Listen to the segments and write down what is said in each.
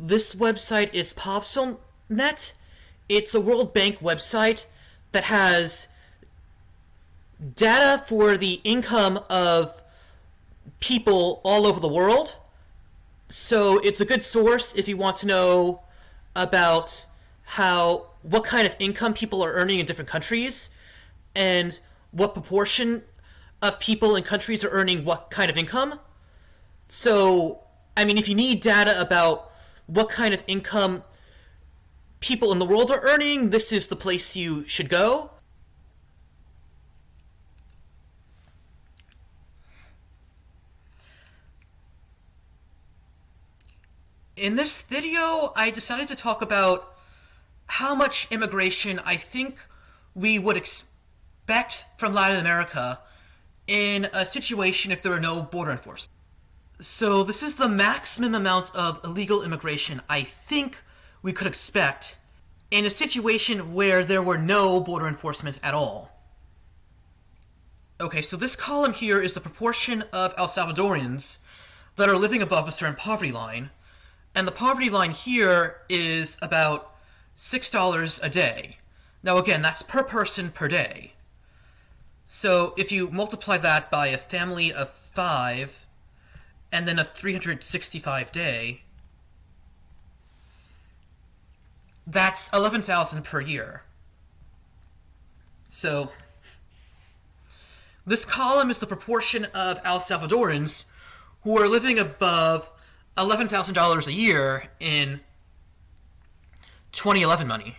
This website is Povstelnet. It's a World Bank website that has data for the income of people all over the world. So it's a good source if you want to know about what kind of income people are earning in different countries and what proportion of people in countries are earning what kind of income. So, I mean, if you need data about what kind of income people in the world are earning, this is the place you should go. In this video, I decided to talk about how much immigration I think we would expect from Latin America in a situation if there were no border enforcement. So this is the maximum amount of illegal immigration I think we could expect in a situation where there were no border enforcement at all. Okay, so this column here is the proportion of El Salvadorians that are living above a certain poverty line. And the poverty line here is about $6 a day. Now again, that's per person per day. So if you multiply that by a family of 5 and then a 365 day, that's $11,000 per year. So this column is the proportion of El Salvadorans who are living above $11,000 a year in 2011 money,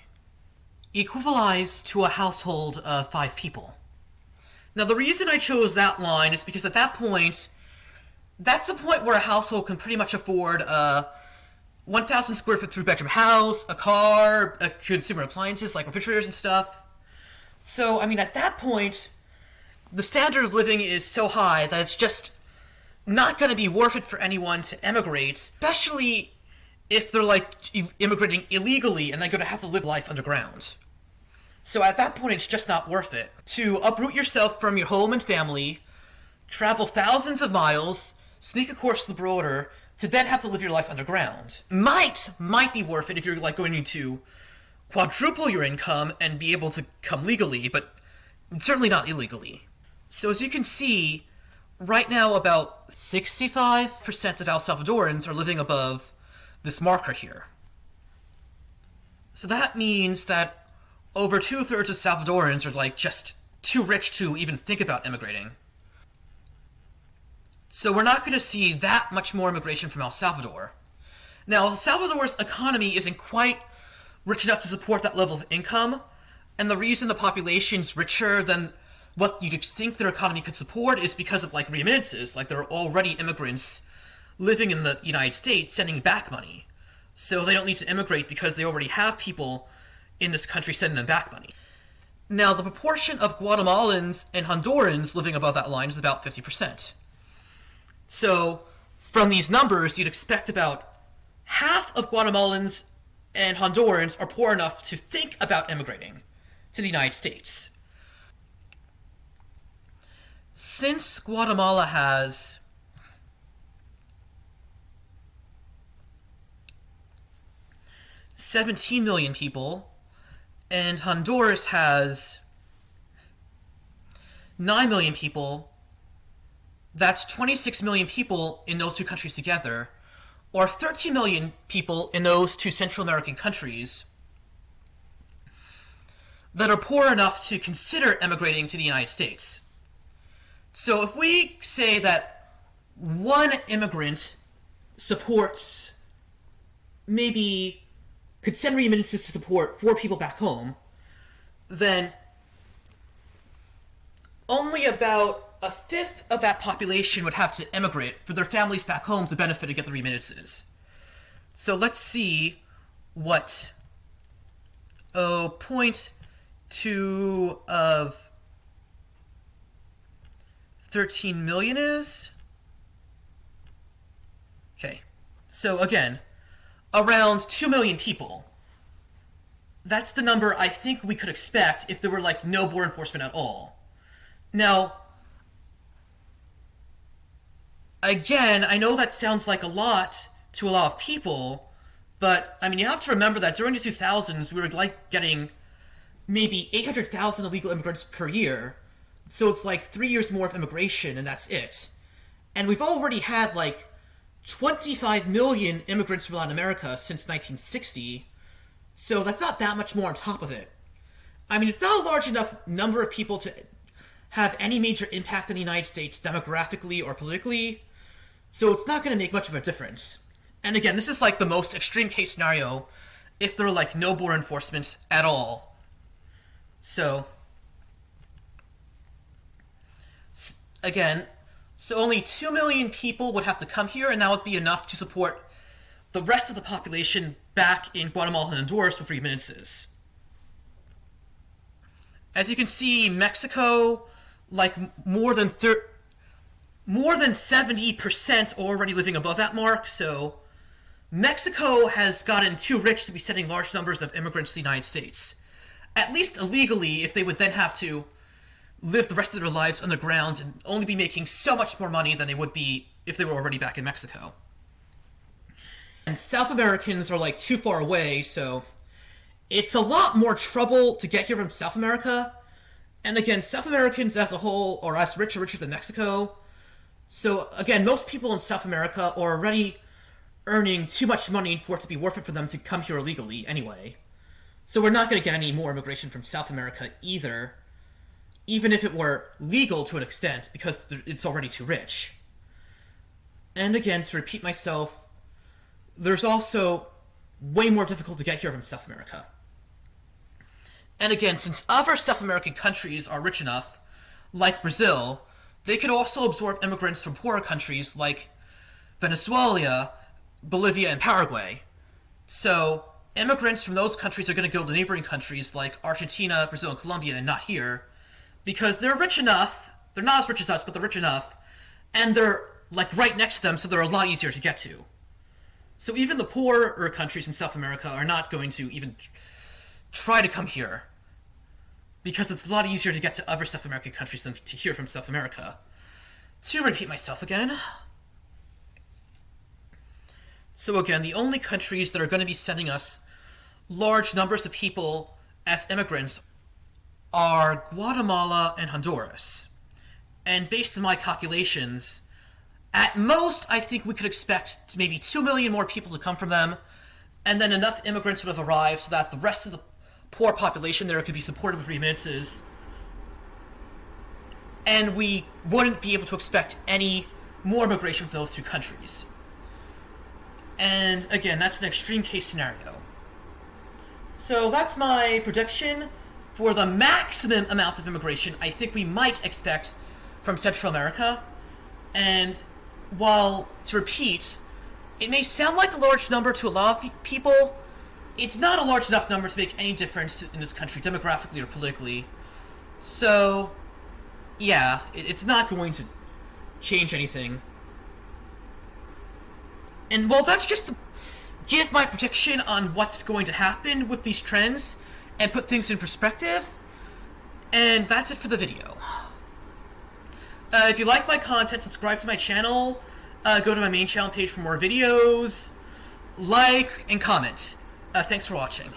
equalized to a household of 5 people. Now, the reason I chose that line is because at that point, that's the point where a household can pretty much afford a 1,000 square foot 3-bedroom house, a car, consumer appliances like refrigerators and stuff. So, I mean, at that point, the standard of living is so high that it's just not going to be worth it for anyone to emigrate, especially if they're like immigrating illegally and they're going to have to live life underground. So at that point, it's just not worth it to uproot yourself from your home and family, travel thousands of miles, sneak across the border to then have to live your life underground. Might be worth it if you're like going to quadruple your income and be able to come legally, but certainly not illegally. So as you can see, right now, about 65% of El Salvadorans are living above this marker here. So that means that over 2/3 of Salvadorans are like just too rich to even think about immigrating. So we're not going to see that much more immigration from El Salvador. Now, El Salvador's economy isn't quite rich enough to support that level of income, and the reason the population's richer than what you'd think their economy could support is because of like remittances. Like there are already immigrants living in the United States sending back money. So they don't need to immigrate because they already have people in this country sending them back money. Now the proportion of Guatemalans and Hondurans living above that line is about 50%. So from these numbers, you'd expect about half of Guatemalans and Hondurans are poor enough to think about immigrating to the United States. Since Guatemala has $17 million people, and Honduras has 9 million people, that's 26 million people in those two countries together, or 13 million people in those two Central American countries that are poor enough to consider emigrating to the United States. So if we say that one immigrant supports, maybe could send remittances to support 4 people back home, then only about a fifth of that population would have to immigrate for their families back home to benefit and get the remittances. So let's see what 0.2 of 13 million is. Okay, so again, around 2 million people. That's the number I think we could expect if there were like no border enforcement at all. Now, again, I know that sounds like a lot to a lot of people, But, I mean, you have to remember that during the 2000s, we were, like, getting maybe 800,000 illegal immigrants per year. So it's like 3 years more of immigration, and that's it. And we've already had, like, 25 million immigrants from Latin America since 1960. So that's not that much more on top of it. I mean, it's not a large enough number of people to have any major impact on the United States demographically or politically, so it's not going to make much of a difference. And again, this is like the most extreme case scenario if there are like no border enforcement at all. So, again, so only 2 million people would have to come here, and that would be enough to support the rest of the population back in Guatemala and Honduras with remittances. As you can see, Mexico, like more than 70% already living above that mark, so Mexico has gotten too rich to be sending large numbers of immigrants to the United States. At least illegally, if they would then have to live the rest of their lives underground and only be making so much more money than they would be if they were already back in Mexico. And South Americans are like too far away, so it's a lot more trouble to get here from South America. And again, South Americans as a whole are as richer than Mexico. So again, most people in South America are already earning too much money for it to be worth it for them to come here illegally anyway. So we're not going to get any more immigration from South America either, even if it were legal to an extent, because it's already too rich. And again, to repeat myself, there's also way more difficult to get here from South America. And again, since other South American countries are rich enough, like Brazil, they could also absorb immigrants from poorer countries like Venezuela, Bolivia, and Paraguay. So immigrants from those countries are going to go to neighboring countries like Argentina, Brazil, and Colombia, and not here, because they're rich enough. They're not as rich as us, but they're rich enough, and they're like right next to them, so they're a lot easier to get to. So even the poorer countries in South America are not going to even try to come here, because it's a lot easier to get to other South American countries than to here from South America. To repeat myself again. So again, the only countries that are going to be sending us large numbers of people as immigrants are Guatemala and Honduras. And based on my calculations, at most, I think we could expect maybe 2 million more people to come from them, and then enough immigrants would have arrived so that the rest of the poor population there could be supported with remittances, and we wouldn't be able to expect any more immigration from those two countries. And again, that's an extreme case scenario. So that's my prediction for the maximum amount of immigration I think we might expect from Central America. And while, to repeat, it may sound like a large number to a lot of people, it's not a large enough number to make any difference in this country, demographically or politically. So, yeah, it's not going to change anything. And, well, that's just to give my prediction on what's going to happen with these trends and put things in perspective. And that's it for the video. If you like my content, subscribe to my channel, go to my main channel page for more videos, like, and comment. Thanks for watching.